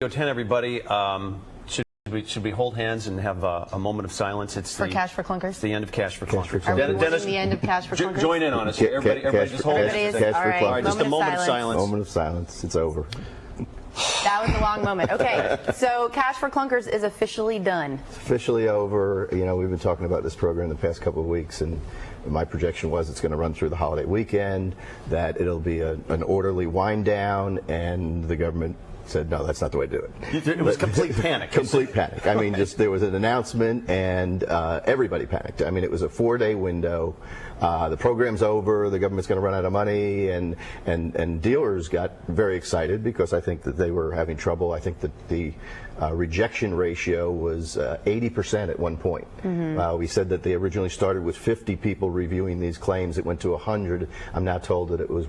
10, everybody. Should we hold hands and have a moment of silence? It's for Cash for Clunkers. It's the end of Cash for Clunkers. Are we Dennis, the end of Cash for Clunkers? Join in on us. Everybody just hold hands. All right, just a moment of silence. Moment of silence. It's over. That was a long moment. Okay, so Cash for Clunkers is officially done. It's officially over. You know, we've been talking about this program the past couple of weeks, and my projection was it's going to run through the holiday weekend, that it'll be an orderly wind down, and the government said, no, that's not the way to do it. It was complete panic. Complete panic. I mean, just there was an announcement, and everybody panicked. I mean, it was a 4-day window. The program's over. The government's going to run out of money, and dealers got very excited because I think that they were having trouble. I think that the rejection ratio was 80% at one point. We said that they originally started with 50 people reviewing these claims. It went to 100. I'm now told that it was,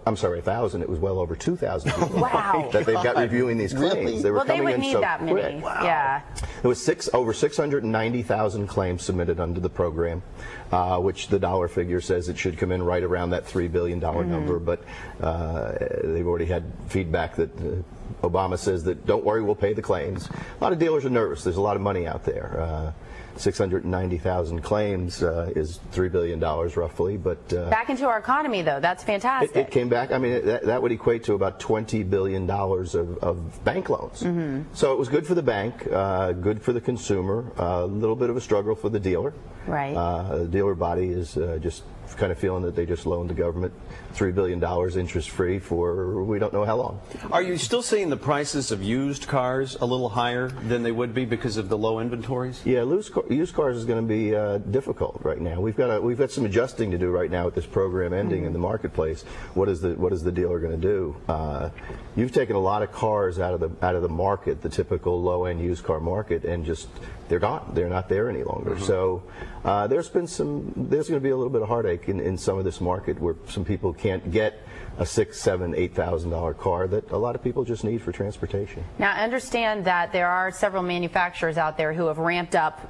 I'm sorry, 1,000. It was well over 2,000 people. Wow. That they've got reviewing these claims. Really? They were Well, they coming would in need so that quick. many. Wow. Yeah. There was over 690,000 claims submitted under the program, which the dollar figure says it should come in right around that $3 billion number. But they've already had feedback that Obama says that, don't worry, we'll pay the claims. A lot of dealers are nervous. There's a lot of money out there. 690,000 claims is $3 billion roughly, but back into our economy, though. That's fantastic. It came back. I mean, that would equate to about $20 billion of bank loans. So it was good for the bank, good for the consumer, a little bit of a struggle for the dealer. Right. The dealer body is just kind of feeling that they just loaned the government $3 billion interest-free for we don't know how long. Are you still seeing the prices of used cars a little higher than they would be because of the low inventories? Yeah, used cars is going to be difficult right now. We've got some adjusting to do right now with this program ending in the marketplace. What is the dealer going to do? You've taken a lot of cars out of the market, the typical low-end used car market, and just they're gone. They're not there any longer. So there's going to be a little bit of heartache in some of this market where some people can't get a $6,000, $7,000, $8,000 car that a lot of people just need for transportation. Now, I understand that there are several manufacturers out there who have ramped up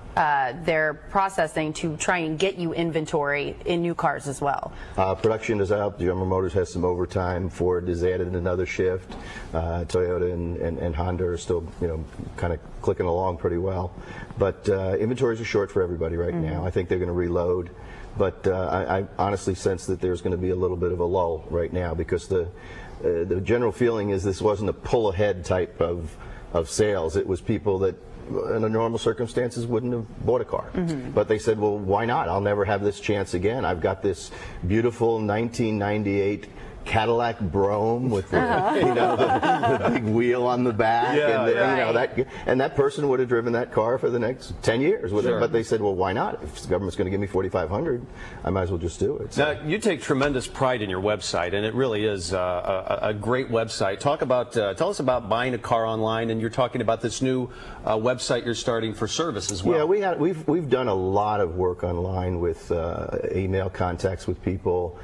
their processing to try and get you inventory in new cars as well. Production is out. General Motors has some overtime. Ford has added another shift. Toyota and Honda are still, kind of clicking along pretty well. But inventories are short for everybody right now. I think they're going to reload. But I honestly sense that there's going to be a little bit of a lull right now because the general feeling is this wasn't a pull ahead type of sales. It was people that in normal circumstances wouldn't have bought a car. But they said, well, why not? I'll never have this chance again. I've got this beautiful 1998 Cadillac Brougham with the, the big wheel on the back, and that person would have driven that car for the next 10 years. Sure. But they said, well, why not? If the government's going to give me $4,500, I might as well just do it. So. Now, you take tremendous pride in your website, and it really is a great website. Tell us about buying a car online, and you're talking about this new website you're starting for service as well. Yeah, we've done a lot of work online with email contacts with people,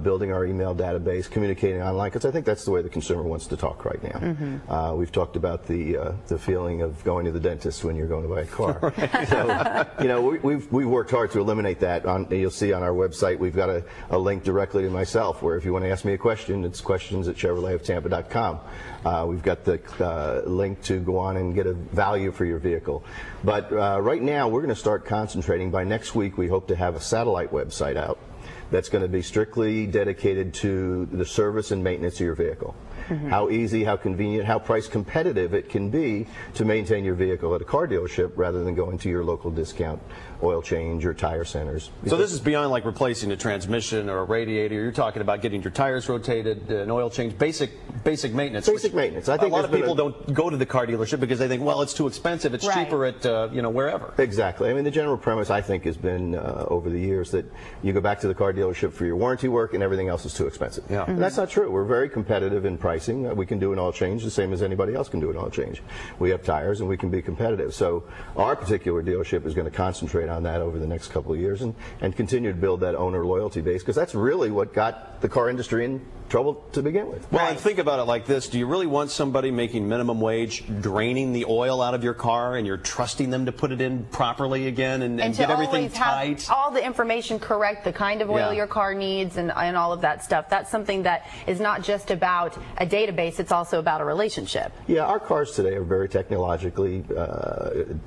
building our email database, communicating online, because I think that's the way the consumer wants to talk right now. We've talked about the feeling of going to the dentist when you're going to buy a car. So, we've worked hard to eliminate that. You'll see on our website we've got a link directly to myself, where if you want to ask me a question, it's questions@chevroletoftampa.com. We've got the link to go on and get a value for your vehicle. But right now we're going to start concentrating. By next week we hope to have a satellite website out that's going to be strictly dedicated to the service and maintenance of your vehicle. How easy, how convenient, how price competitive it can be to maintain your vehicle at a car dealership rather than going to your local discount oil change or tire centers. So this is beyond like replacing a transmission or a radiator. You're talking about getting your tires rotated, an oil change, basic maintenance. Basic maintenance. I think a lot of people don't go to the car dealership because they think, well, it's too expensive. It's cheaper at wherever. Exactly. I mean, the general premise I think has been over the years that you go back to the car dealership for your warranty work and everything else is too expensive. Yeah. And that's not true. We're very competitive in pricing. We can do an oil change the same as anybody else can do an oil change. We have tires and we can be competitive. So our particular dealership is going to concentrate on that over the next couple of years and continue to build that owner loyalty base, because that's really what got the car industry in trouble to begin with. Well, Right. and think about it like this. Do you really want somebody making minimum wage draining the oil out of your car and you're trusting them to put it in properly again and And get to everything always have tight? all the information correct, the kind of oil Yeah. your car needs, and all of that stuff. That's something that is not just about a database, it's also about a relationship. Yeah, our cars today are very technologically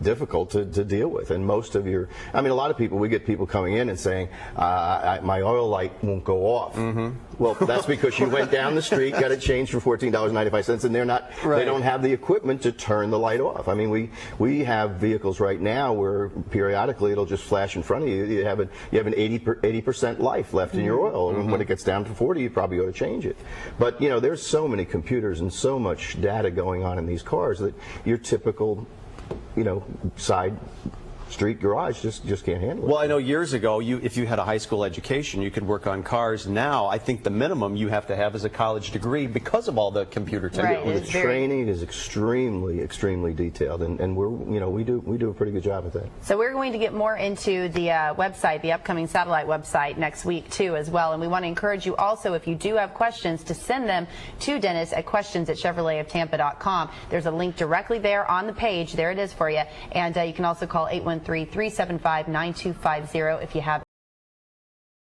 difficult to deal with, and most of your, I mean, a lot of people, we get people coming in and saying, my oil light won't go off. Mm-hmm. Well, that's because you went down the street, got it changed for $14.95, and they don't have the equipment to turn the light off. I mean, we have vehicles right now where periodically it'll just flash in front of you. You have an 80% life left in your oil, and when it gets down to 40, you probably ought to change it. But you know, there's so many computers and so much data going on in these cars that your typical, you know, side street garage just can't handle it. Well, I know years ago, if you had a high school education, you could work on cars. Now, I think the minimum you have to have is a college degree because of all the computer technology. Right. The It's very- training is extremely detailed, and we're, you know, we do a pretty good job at that. So we're going to get more into the website, the upcoming satellite website next week too as well. And we want to encourage you also, if you do have questions, to send them to Dennis at questions@chevroletoftampa.com. There's a link directly there on the page. There it is for you. And you can also call 813-375-9250 if you have